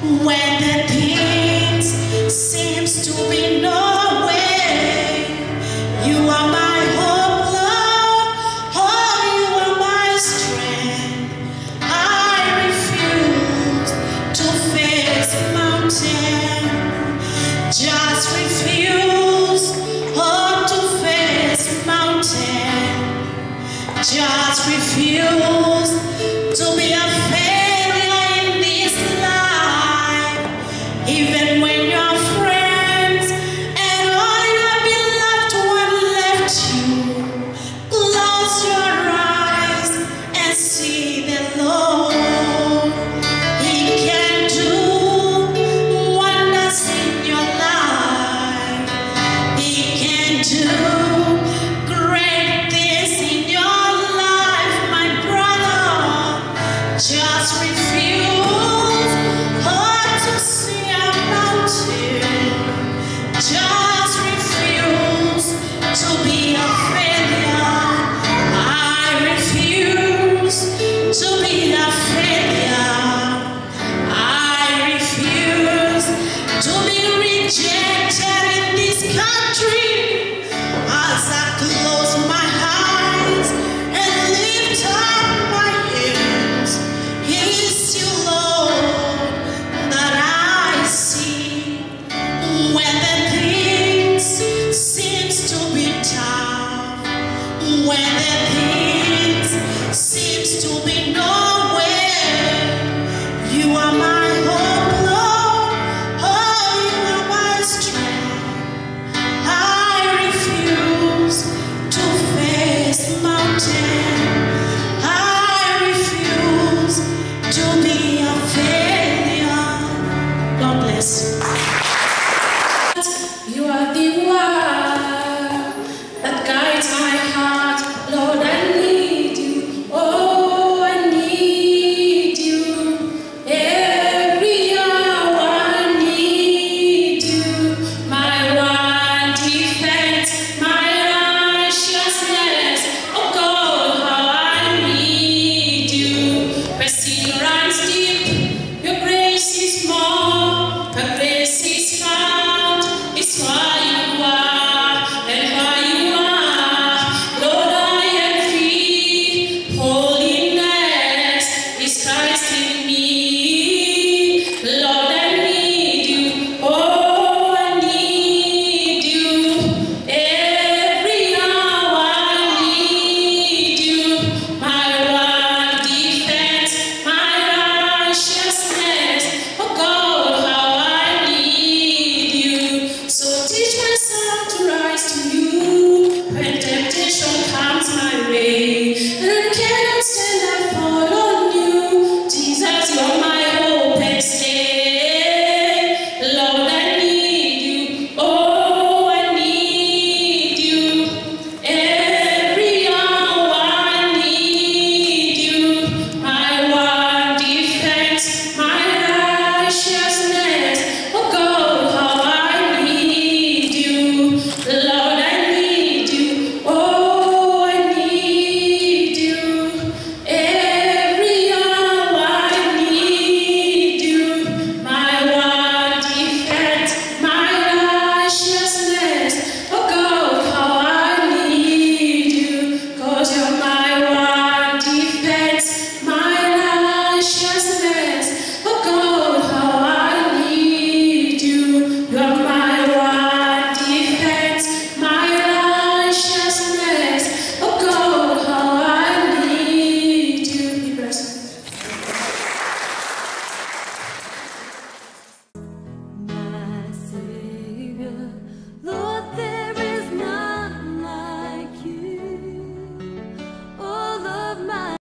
When the things seems to be no way, you are my hope, Lord. Oh, you are my strength. I refuse to face the mountain. Just refuse, oh, to face the mountain. Just refuse to be a failure in this life. Even when your friends and all your beloved one left you, close your eyes and see the Lord. He can do wonders in your life. He can do great things in your life, my brother. Just refuse, oh, to see a mountain. Just refuse to be a failure. I refuse to be a failure. I refuse to be rejected in this country. As I close my eyes and lift up my hands, it's you, Lord, that I see. When the things seems to be tough, when the things seems to be